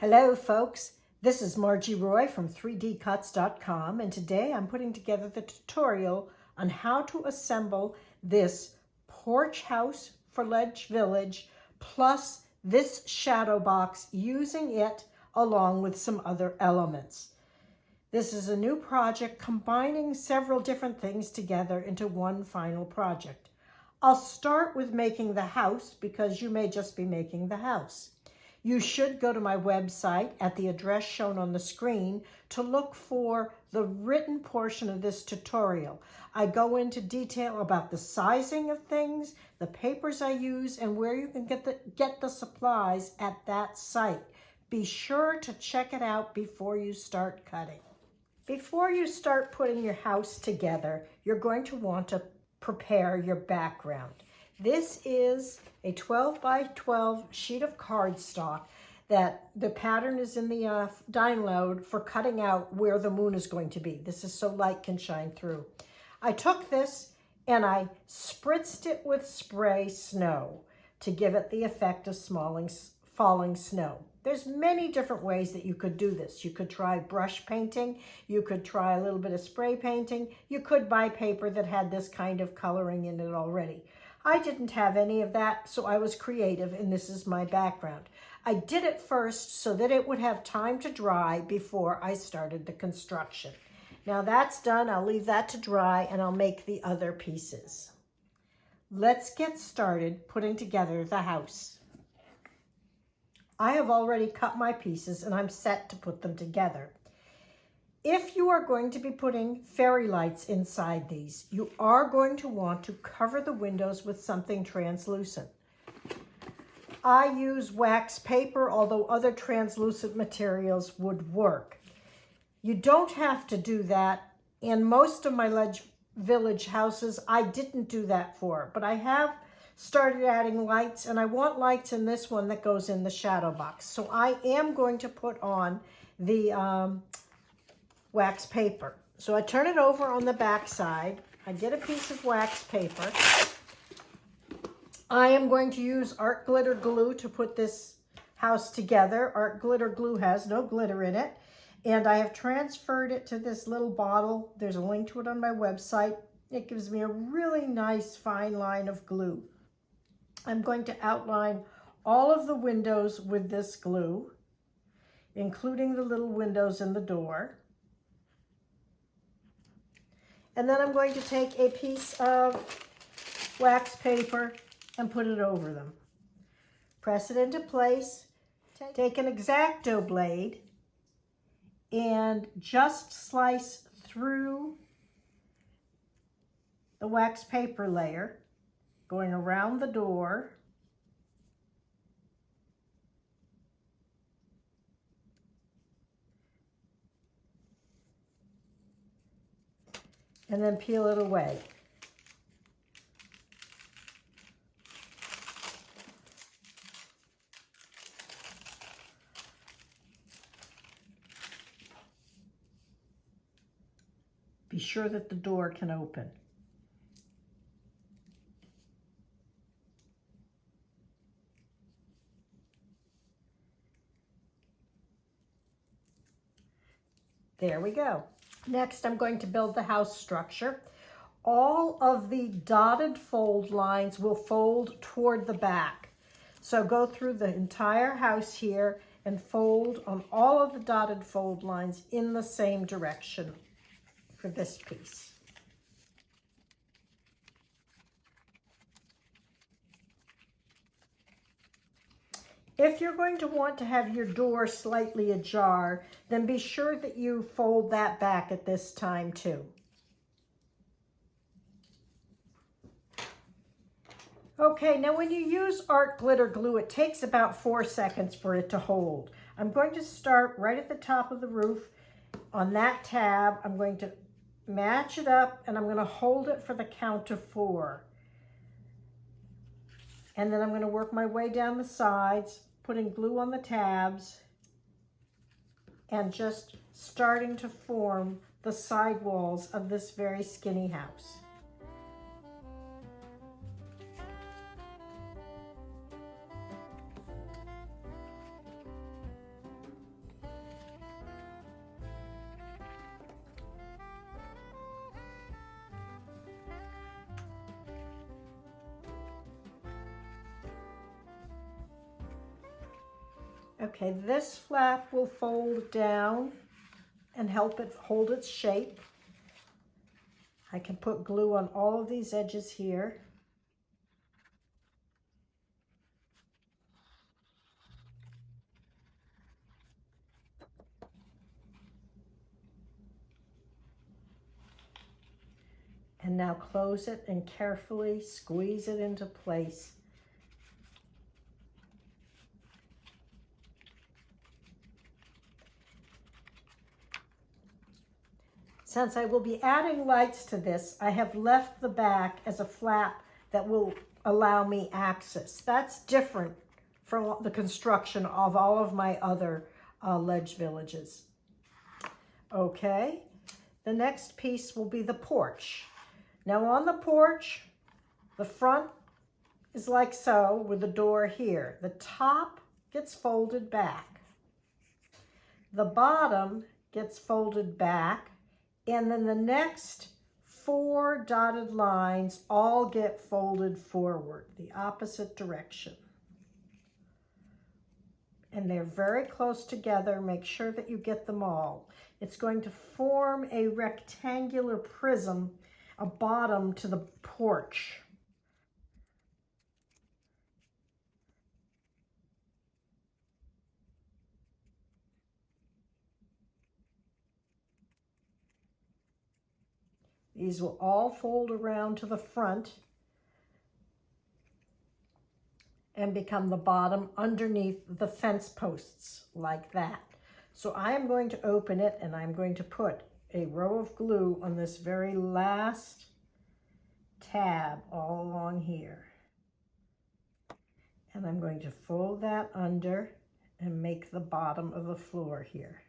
Hello folks, this is Margie Roy from 3dcuts.com, and today I'm putting together the tutorial on how to assemble this porch house for Ledge Village plus this shadow box using it along with some other elements. This is a new project combining several different things together into one final project. I'll start with making the house because you may just be making the house. You should go to my website at the address shown on the screen to look for the written portion of this tutorial. I go into detail about the sizing of things, the papers I use, and where you can get the supplies at that site. Be sure to check it out before you start cutting. Before you start putting your house together, you're going to want to prepare your background. This is a 12 by 12 sheet of cardstock that the pattern is in the download for cutting out where the moon is going to be. This is so light can shine through. I took this and I spritzed it with spray snow to give it the effect of falling snow. There's many different ways that you could do this. You could try brush painting. You could try a little bit of spray painting. You could buy paper that had this kind of coloring in it already. I didn't have any of that, so I was creative, and this is my background. I did it first so that it would have time to dry before I started the construction. Now that's done. I'll leave that to dry, and I'll make the other pieces. Let's get started putting together the house. I have already cut my pieces, and I'm set to put them together. If you are going to be putting fairy lights inside these, you are going to want to cover the windows with something translucent. I use wax paper, although other translucent materials would work. You don't have to do that. In most of my Ledge Village houses, I didn't do that for, but I have started adding lights, and I want lights in this one that goes in the shadow box. So I am going to put on the wax paper. So I turn it over on the back side. I get a piece of wax paper. I am going to use art glitter glue to put this house together. Art glitter glue has no glitter in it. And I have transferred it to this little bottle. There's a link to it on my website. It gives me a really nice fine line of glue. I'm going to outline all of the windows with this glue, including the little windows in the door. And then I'm going to take a piece of wax paper and put it over them. Press it into place. Take an X-Acto blade and just slice through the wax paper layer, going around the door. And then peel it away. Be sure that the door can open. There we go. Next, I'm going to build the house structure. All of the dotted fold lines will fold toward the back. So go through the entire house here and fold on all of the dotted fold lines in the same direction for this piece. If you're going to want to have your door slightly ajar, then be sure that you fold that back at this time too. Okay, now when you use art glitter glue, it takes about 4 seconds for it to hold. I'm going to start right at the top of the roof on that tab. I'm going to match it up, and I'm going to hold it for the count of 4. And then I'm going to work my way down the sides, putting glue on the tabs and just starting to form the side walls of this very skinny house. Okay, this flap will fold down and help it hold its shape. I can put glue on all of these edges here. And now close it and carefully squeeze it into place. Since I will be adding lights to this, I have left the back as a flap that will allow me access. That's different from the construction of all of my other ledge villages. Okay, the next piece will be the porch. Now on the porch, the front is like so with the door here. The top gets folded back. The bottom gets folded back, and then the next 4 dotted lines all get folded forward, the opposite direction. And they're very close together. Make sure that you get them all. It's going to form a rectangular prism, a bottom to the porch. These will all fold around to the front and become the bottom underneath the fence posts, like that. So I am going to open it, and I'm going to put a row of glue on this very last tab all along here. And I'm going to fold that under and make the bottom of the floor here.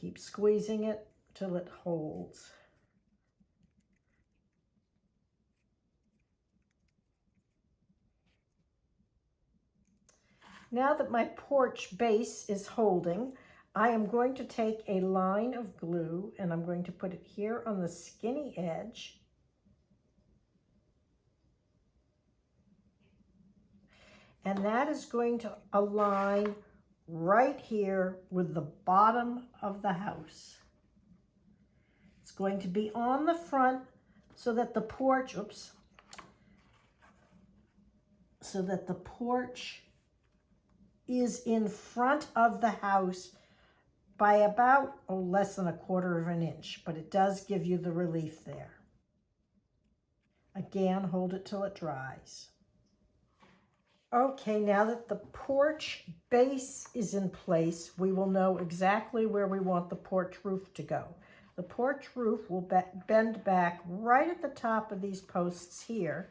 Keep squeezing it till it holds. Now that my porch base is holding, I am going to take a line of glue and I'm going to put it here on the skinny edge. And that is going to align right here with the bottom of the house. It's going to be on the front so that the porch, so that the porch is in front of the house by about less than 1/4 of an inch, but it does give you the relief there. Again, hold it till it dries. Okay, now that the porch base is in place, we will know exactly where we want the porch roof to go. The porch roof will bend back right at the top of these posts here,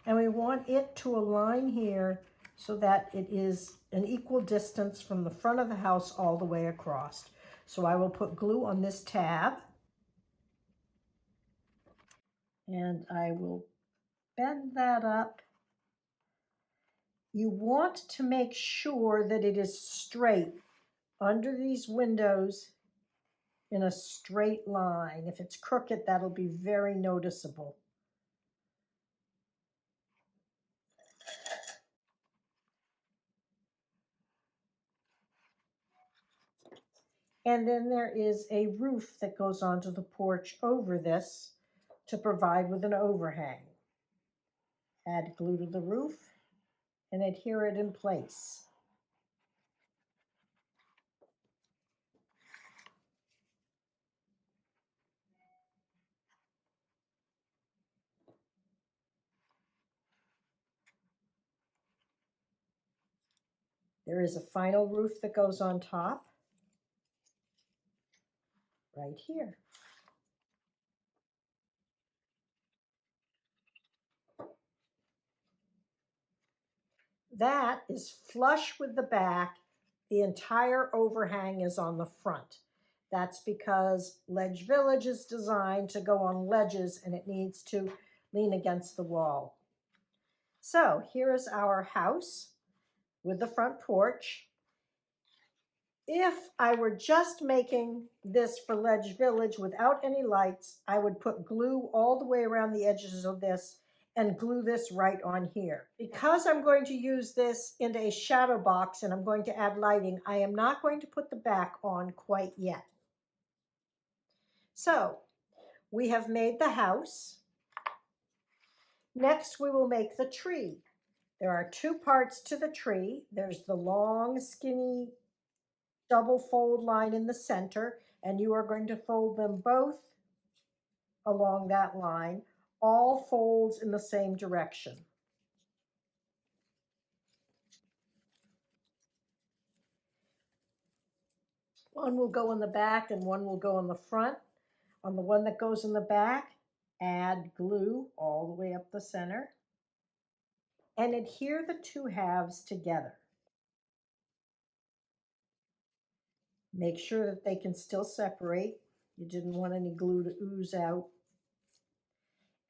and we want it to align here so that it is an equal distance from the front of the house all the way across. So I will put glue on this tab, and I will bend that up. You want to make sure that it is straight under these windows in a straight line. If it's crooked, that'll be very noticeable. And then there is a roof that goes onto the porch over this to provide with an overhang. Add glue to the roof and adhere it in place. There is a final roof that goes on top, right here. That is flush with the back. The entire overhang is on the front. That's because Ledge Village is designed to go on ledges and it needs to lean against the wall. So here is our house with the front porch. If I were just making this for Ledge Village without any lights, I would put glue all the way around the edges of this and glue this right on here. Because I'm going to use this in a shadow box and I'm going to add lighting, I am not going to put the back on quite yet. So we have made the house. Next, we will make the tree. There are two parts to the tree. There's the long, skinny double fold line in the center, and you are going to fold them both along that line, all folds in the same direction. One will go in the back and one will go in the front. On the one that goes in the back, add glue all the way up the center and adhere the two halves together. Make sure that they can still separate. You didn't want any glue to ooze out.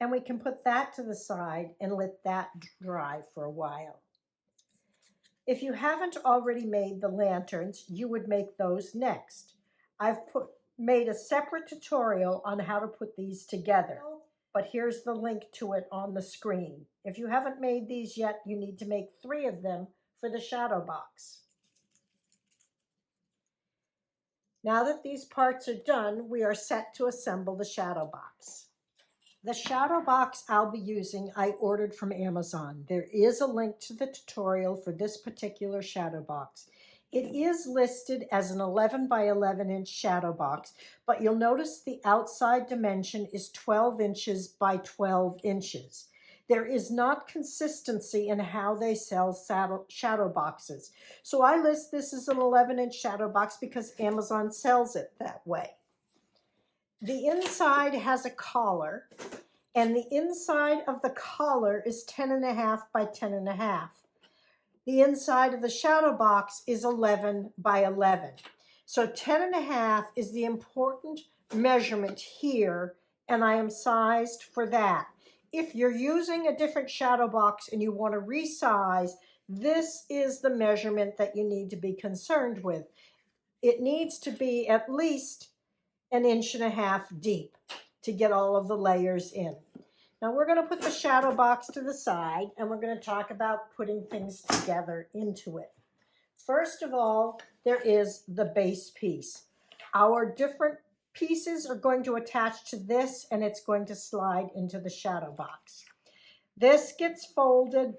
And we can put that to the side and let that dry for a while. If you haven't already made the lanterns, you would make those next. I've made a separate tutorial on how to put these together, but here's the link to it on the screen. If you haven't made these yet, you need to make 3 of them for the shadow box. Now that these parts are done, we are set to assemble the shadow box. The shadow box I'll be using, I ordered from Amazon. There is a link to the tutorial for this particular shadow box. It is listed as an 11 by 11 inch shadow box, but you'll notice the outside dimension is 12 inches by 12 inches. There is not consistency in how they sell shadow boxes. So I list this as an 11-inch shadow box because Amazon sells it that way. The inside has a collar, and the inside of the collar is 10.5 by 10.5. The inside of the shadow box is 11 by 11. So 10.5 is the important measurement here, and I am sized for that. If you're using a different shadow box and you want to resize, this is the measurement that you need to be concerned with. It needs to be at least 1.5 inches deep to get all of the layers in. Now we're going to put the shadow box to the side and we're going to talk about putting things together into it. First of all, there is the base piece. Our different pieces are going to attach to this and it's going to slide into the shadow box. This gets folded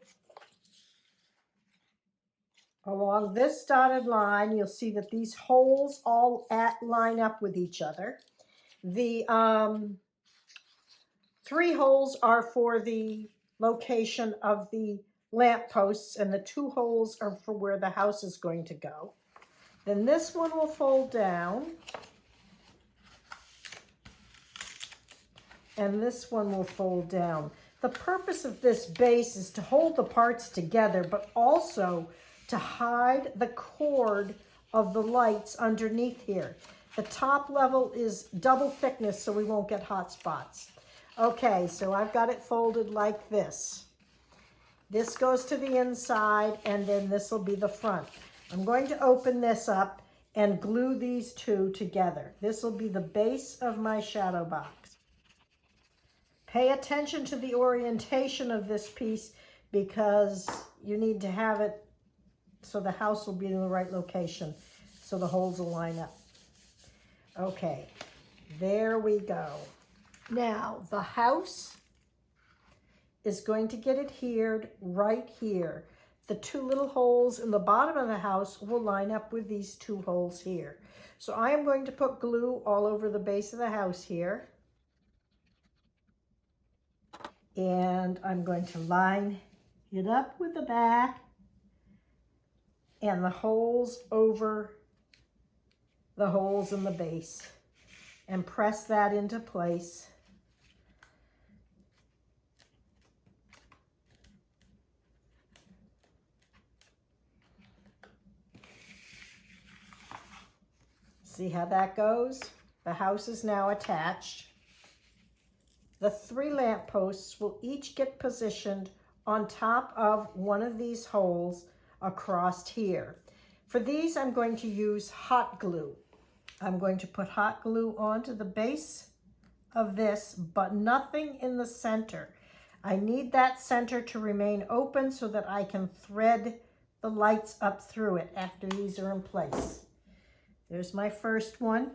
along this dotted line. You'll see that these holes all line up with each other. The 3 holes are for the location of the lamp posts and the 2 holes are for where the house is going to go. Then this one will fold down and this one will fold down. The purpose of this base is to hold the parts together, but also to hide the cord of the lights underneath here. The top level is double thickness so we won't get hot spots. Okay, so I've got it folded like this. This goes to the inside and then this will be the front. I'm going to open this up and glue these two together. This will be the base of my shadow box. Pay attention to the orientation of this piece because you need to have it so the house will be in the right location so the holes will line up. Okay, there we go. Now the house is going to get adhered right here. The 2 little holes in the bottom of the house will line up with these 2 holes here. So I am going to put glue all over the base of the house here. And I'm going to line it up with the back and the holes over the holes in the base and press that into place. See how that goes? The house is now attached. The 3 lamp posts will each get positioned on top of one of these holes across here. For these, I'm going to use hot glue. I'm going to put hot glue onto the base of this, but nothing in the center. I need that center to remain open so that I can thread the lights up through it after these are in place. There's my first one.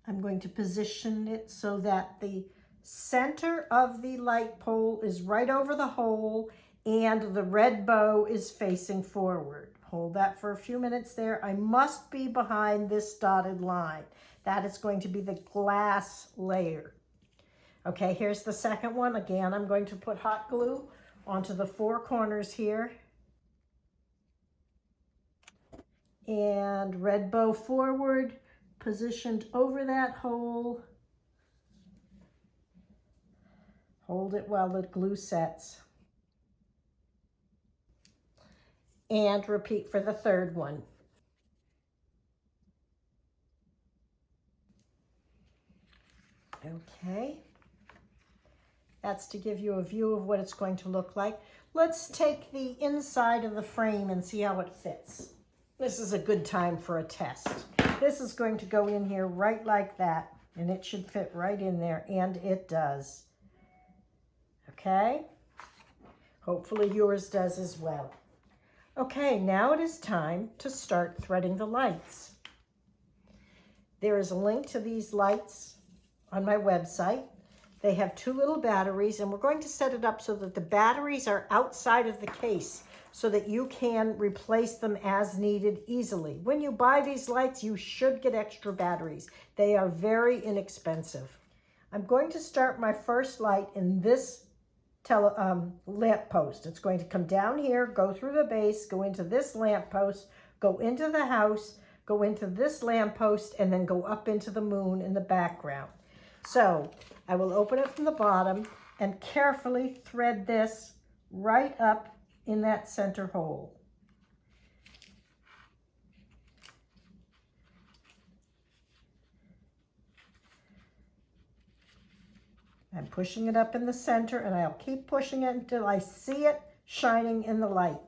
I'm going to position it so that the center of the light pole is right over the hole and the red bow is facing forward. Hold that for a few minutes there. I must be behind this dotted line. That is going to be the glass layer. Okay, here's the second one. Again, I'm going to put hot glue onto the four corners here. And red bow forward, positioned over that hole. Hold it while the glue sets. And repeat for the third one. Okay. That's to give you a view of what it's going to look like. Let's take the inside of the frame and see how it fits. This is a good time for a test. This is going to go in here right like that, and it should fit right in there, and it does. Okay? Hopefully yours does as well. Okay, now it is time to start threading the lights. There is a link to these lights on my website. They have two little batteries, and we're going to set it up so that the batteries are outside of the case so that you can replace them as needed easily. When you buy these lights, you should get extra batteries. They are very inexpensive. I'm going to start my first light in this lamp post. It's going to come down here, go through the base, go into this lamp post, go into the house, go into this lamp post, and then go up into the moon in the background. So I will open it from the bottom and carefully thread this right up in that center hole. I'm pushing it up in the center, and I'll keep pushing it until I see it shining in the light.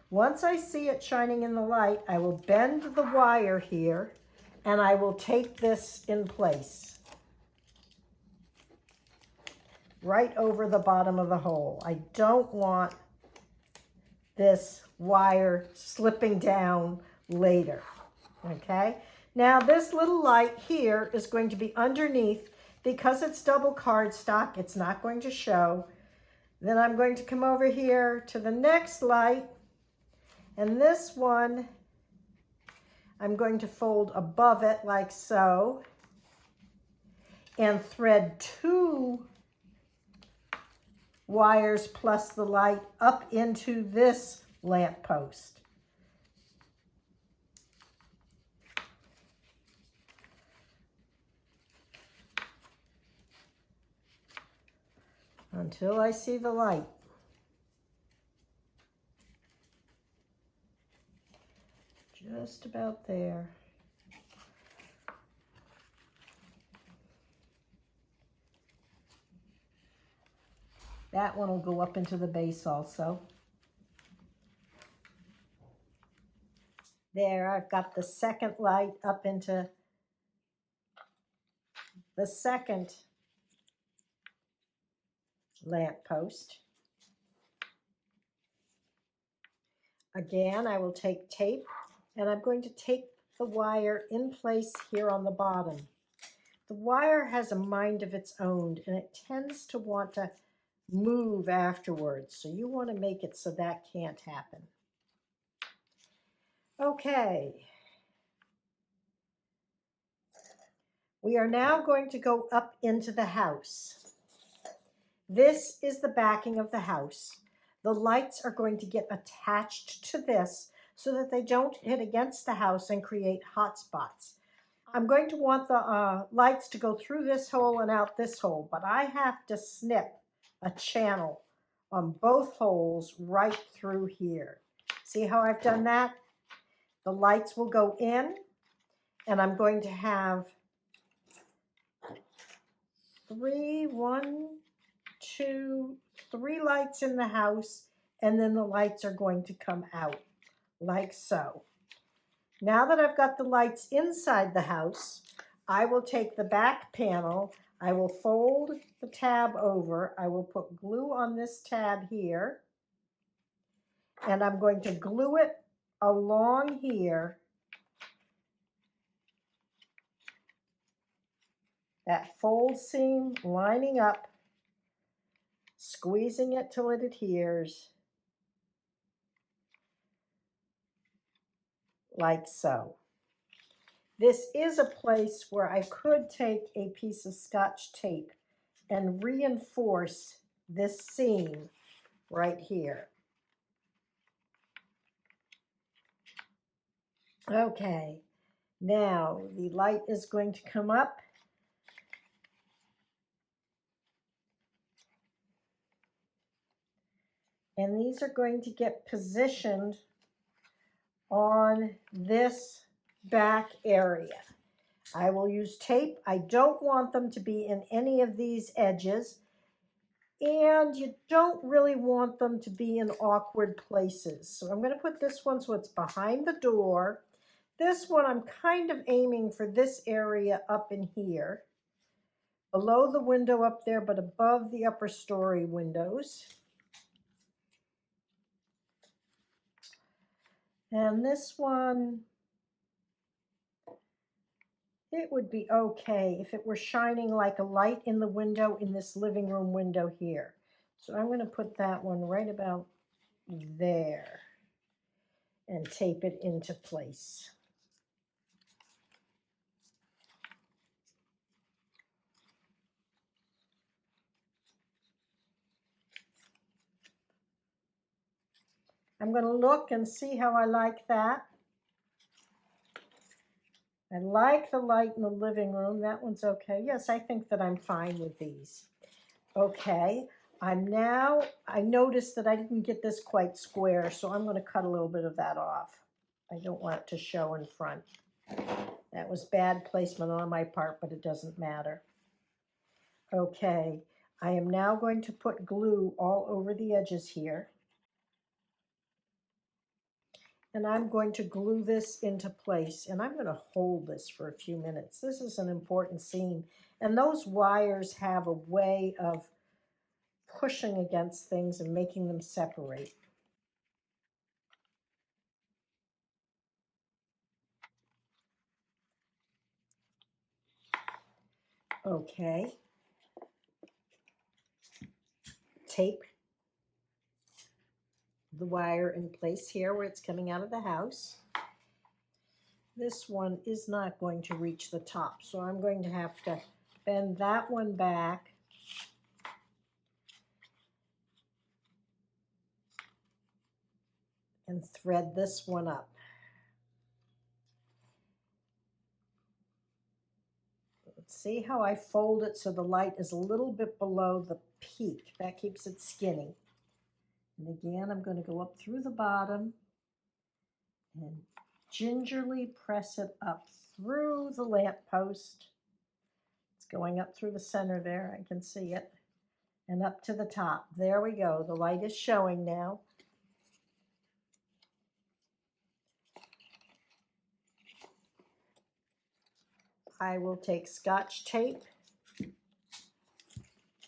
Once I see it shining in the light, I will bend the wire here, and I will tape this in place right over the bottom of the hole. I don't want this wire slipping down later, okay? Now this little light here is going to be underneath. Because it's double cardstock, it's not going to show. Then I'm going to come over here to the next light, and this one I'm going to fold above it like so and thread two wires plus the light up into this lamp post. Until I see the light. Just about there. That one will go up into the base also. There, I've got the second light up into the second lamp post. Again, I will take tape, and I'm going to take the wire in place here on the bottom. The wire has a mind of its own, and it tends to want to move afterwards, so you want to make it so that can't happen. Okay. We are now going to go up into the house. This is the backing of the house. The lights are going to get attached to this so that they don't hit against the house and create hot spots. I'm going to want the lights to go through this hole and out this hole, but I have to snip a channel on both holes right through here. See how I've done that? The lights will go in, and I'm going to have three lights in the house, and then the lights are going to come out like so. Now that I've got the lights inside the house, I will take the back panel. I will fold the tab over. I will put glue on this tab here. And I'm going to glue it along here. That fold seam lining up, squeezing it till it adheres, like so. This is a place where I could take a piece of Scotch tape and reinforce this seam right here. Okay, now the light is going to come up. And these are going to get positioned on this back area. I will use tape. I don't want them to be in any of these edges. And you don't really want them to be in awkward places. So I'm going to put this one so it's behind the door. This one I'm kind of aiming for this area up in here. Below the window up there, but above the upper story windows. And this one, it would be okay if it were shining like a light in the window in this living room window here. So I'm going to put that one right about there and tape it into place. I'm going to look and see how I like that. I like the light in the living room. That one's okay. Yes, I think that I'm fine with these. Okay, I noticed that I didn't get this quite square, so I'm going to cut a little bit of that off. I don't want it to show in front. That was bad placement on my part, but it doesn't matter. Okay, I am now going to put glue all over the edges here. And I'm going to glue this into place, and I'm going to hold this for a few minutes. This is an important seam, and those wires have a way of pushing against things and making them separate. Okay. Tape the wire in place here where it's coming out of the house. This one is not going to reach the top, so I'm going to have to bend that one back and thread this one up. Let's see how I fold it so the light is a little bit below the peak. That keeps it skinny. And again, I'm going to go up through the bottom and gingerly press it up through the lamp post. It's going up through the center there. I can see it. And up to the top. There we go. The light is showing now. I will take Scotch tape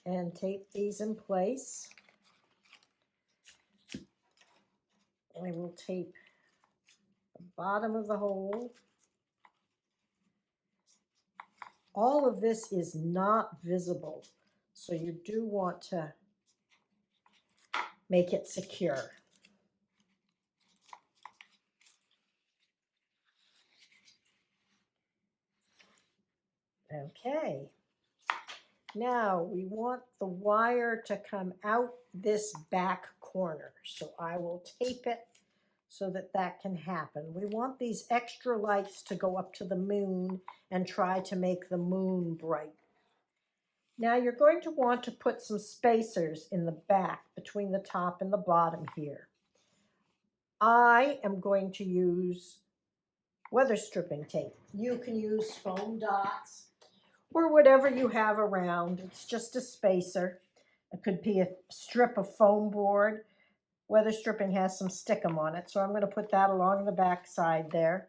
and tape these in place. I will tape the bottom of the hole. All of this is not visible, so you do want to make it secure. Okay. Now we want the wire to come out this back corner, so I will tape it so that that can happen. We want these extra lights to go up to the moon and try to make the moon bright. Now you're going to want to put some spacers in the back between the top and the bottom here. I am going to use weather stripping tape. You can use foam dots or whatever you have around. It's just a spacer. It could be a strip of foam board. Weather stripping has some stickum on it, so I'm going to put that along the back side there.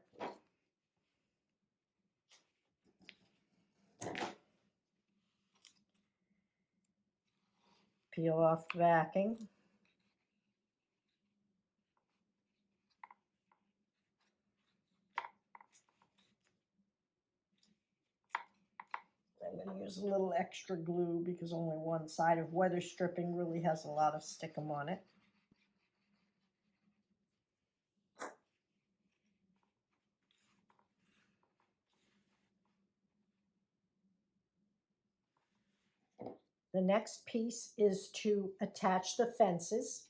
Peel off the backing. I'm going to use a little extra glue because only one side of weather stripping really has a lot of stickum on it. The next piece is to attach the fences.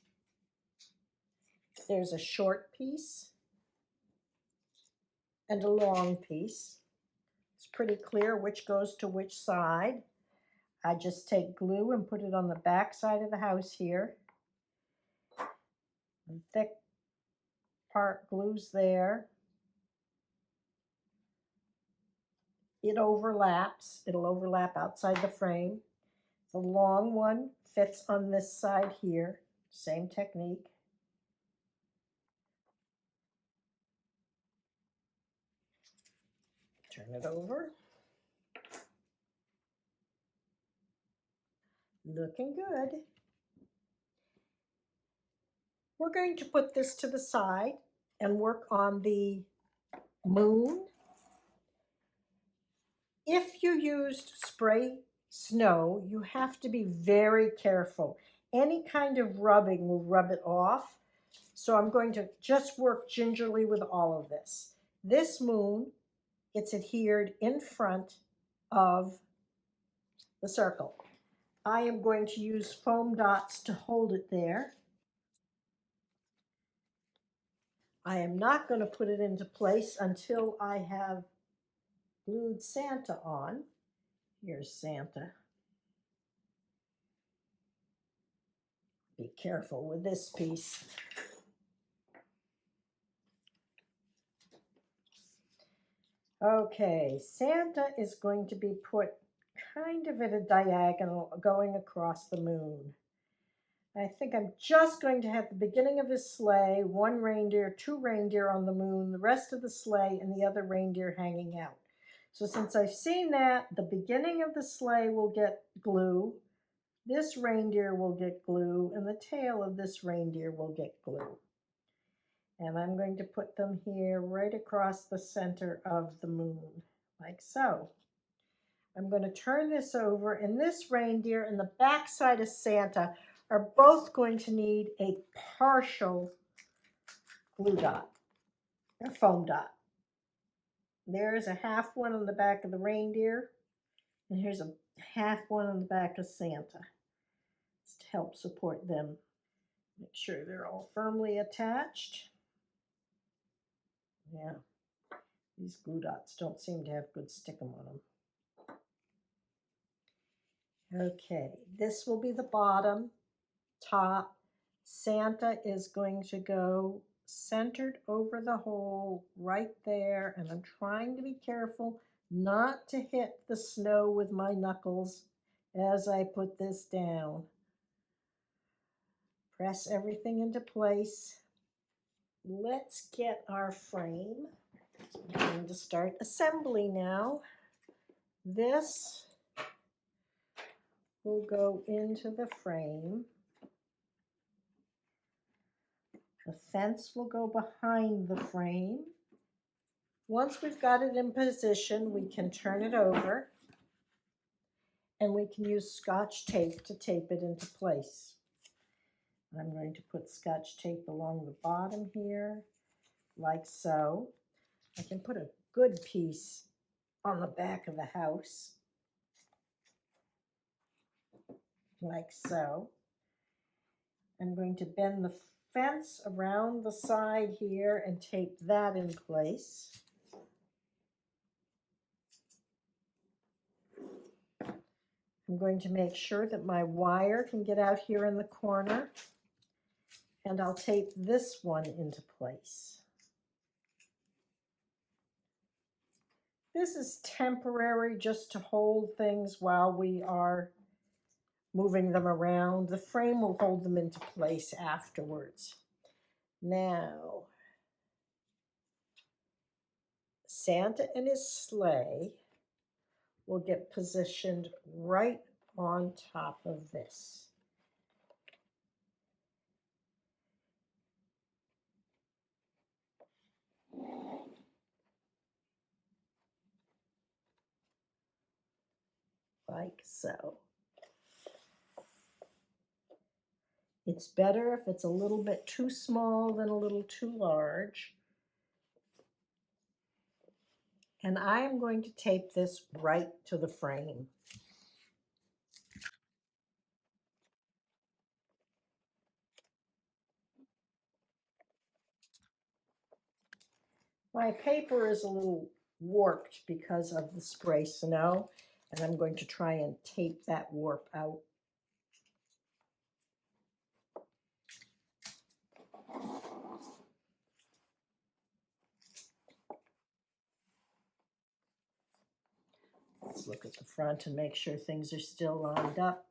There's a short piece and a long piece. It's pretty clear which goes to which side. I just take glue and put it on the back side of the house here. The thick part glues there. It overlaps. It'll overlap outside the frame. The long one fits on this side here. Same technique. Turn it over. Looking good. We're going to put this to the side and work on the moon. If you used spray snow, you have to be very careful. Any kind of rubbing will rub it off. So I'm going to just work gingerly with all of this. This moon, it's adhered in front of the circle. I am going to use foam dots to hold it there. I am not going to put it into place until I have glued Santa on. Here's Santa. Be careful with this piece. Okay, Santa is going to be put kind of at a diagonal going across the moon. I think I'm just going to have the beginning of his sleigh, one reindeer, two reindeer on the moon, the rest of the sleigh and the other reindeer hanging out. So since I've seen that, the beginning of the sleigh will get glue, this reindeer will get glue, and the tail of this reindeer will get glue. And I'm going to put them here right across the center of the moon, like so. I'm going to turn this over, and this reindeer and the back side of Santa are both going to need a partial glue dot, or foam dot. There's a half one on the back of the reindeer, and here's a half one on the back of Santa. It's to help support them. Make sure they're all firmly attached. Yeah, these glue dots don't seem to have good stickum on them. Okay, this will be the bottom. Top. Santa is going to go centered over the hole right there, and I'm trying to be careful not to hit the snow with my knuckles as I put this down. Press everything into place. Let's get our frame. I'm going to start assembly now. This will go into the frame. The fence will go behind the frame. Once we've got it in position, we can turn it over and we can use Scotch tape to tape it into place. I'm going to put Scotch tape along the bottom here, like so. I can put a good piece on the back of the house, like so. I'm going to bend the fence around the side here and tape that in place. I'm going to make sure that my wire can get out here in the corner, and I'll tape this one into place. This is temporary, just to hold things while we are moving them around. The frame will hold them into place afterwards. Now, Santa and his sleigh will get positioned right on top of this. like so. It's better if it's a little bit too small than a little too large. And I am going to tape this right to the frame. My paper is a little warped because of the spray snow, and I'm going to try and tape that warp out. Let's look at the front and make sure things are still lined up.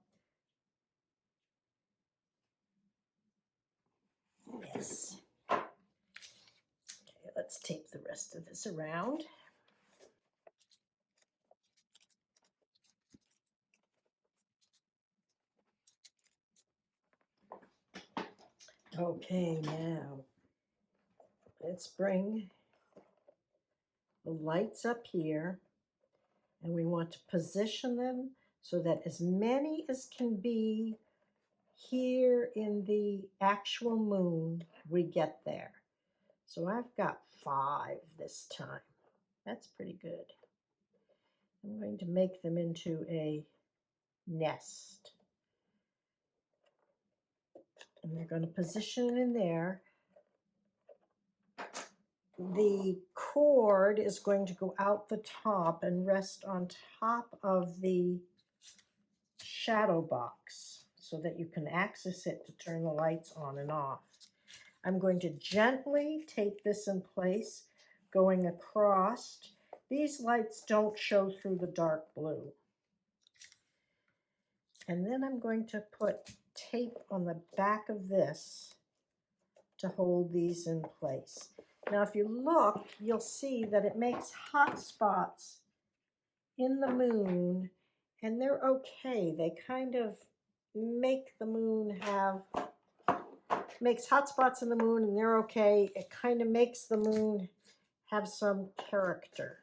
Yes. Okay, let's tape the rest of this around. Okay, now let's bring the lights up here, and we want to position them so that as many as can be here in the actual moon, we get there. So I've got 5 this time. That's pretty good. I'm going to make them into a nest. And they're going to position it in there. The cord is going to go out the top and rest on top of the shadow box so that you can access it to turn the lights on and off. I'm going to gently tape this in place, going across. These lights don't show through the dark blue. And then I'm going to put tape on the back of this to hold these in place. Now, if you look, you'll see that it makes hot spots in the moon, and they're okay. They kind of make the moon makes hot spots in the moon, and they're okay. It kind of makes the moon have some character.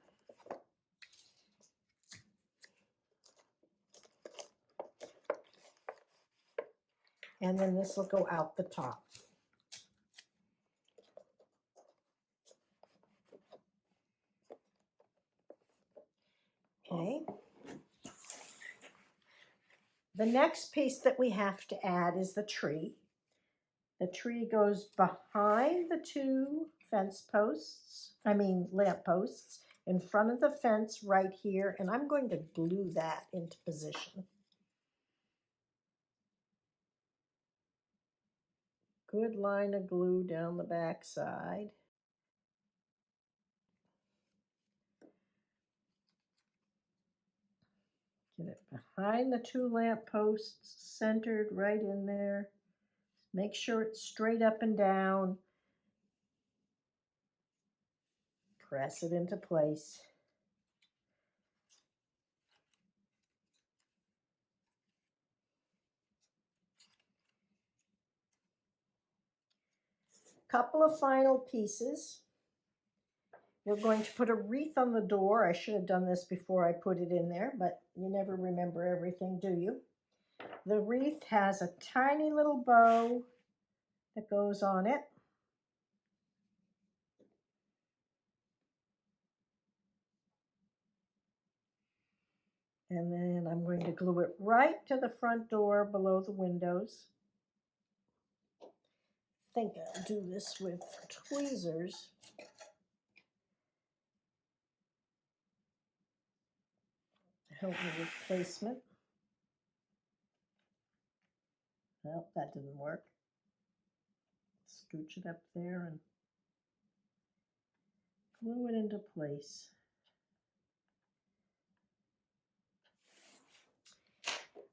And then this will go out the top. Okay. The next piece that we have to add is the tree. The tree goes behind the 2 lamp posts, in front of the fence right here, and I'm going to glue that into position. Good line of glue down the back side. Get it behind the 2 lamp posts, centered right in there. Make sure it's straight up and down. Press it into place. Couple of final pieces. You're going to put a wreath on the door. I should have done this before I put it in there, but you never remember everything, do you? The wreath has a tiny little bow that goes on it. And then I'm going to glue it right to the front door below the windows. I think I'll do this with tweezers. Help me with placement. Well, that didn't work. Scooch it up there and glue it into place.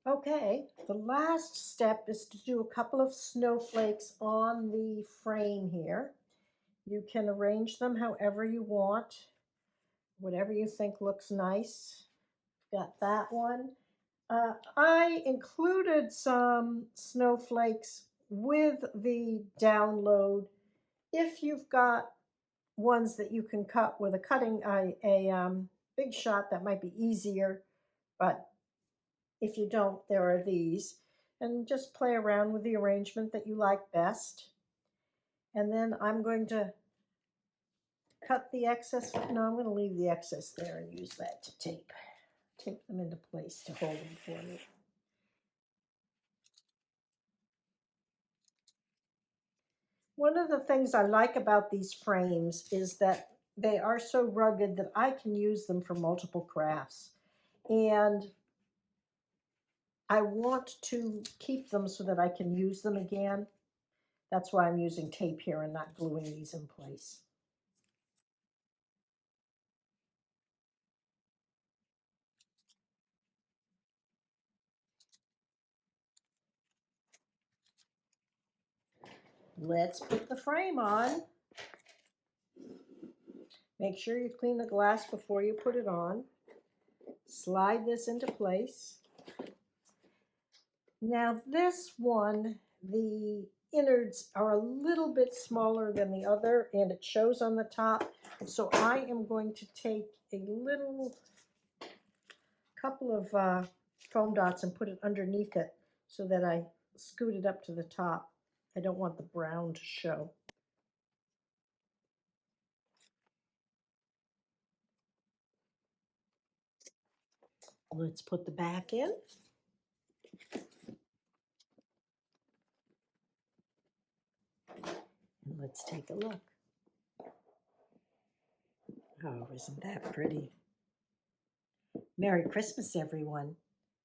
Okay, the last step is to do a couple of snowflakes on the frame here. You can arrange them however you want, whatever you think looks nice. Got that one. I included some snowflakes with the download. If you've got ones that you can cut with a big shot, that might be easier, but If you don't, there are these. And just play around with the arrangement that you like best. And then I'm going to cut the excess. No, I'm going to leave the excess there and use that to tape them into place to hold them for me. One of the things I like about these frames is that they are so rugged that I can use them for multiple crafts. And I want to keep them so that I can use them again. That's why I'm using tape here and not gluing these in place. Let's put the frame on. Make sure you clean the glass before you put it on. Slide this into place. Now this one, the innards are a little bit smaller than the other and it shows on the top. So I am going to take a little couple of foam dots and put it underneath it so that I scoot it up to the top. I don't want the brown to show. Let's put the back in. And let's take a look. Oh, isn't that pretty? Merry Christmas, everyone,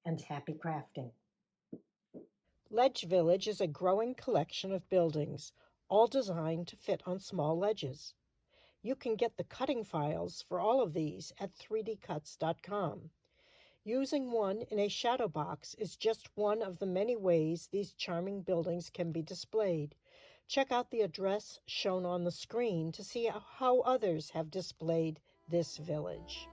and happy crafting. Ledge Village is a growing collection of buildings, all designed to fit on small ledges. You can get the cutting files for all of these at 3dcuts.com. Using one in a shadow box is just one of the many ways these charming buildings can be displayed. Check out the address shown on the screen to see how others have displayed this village.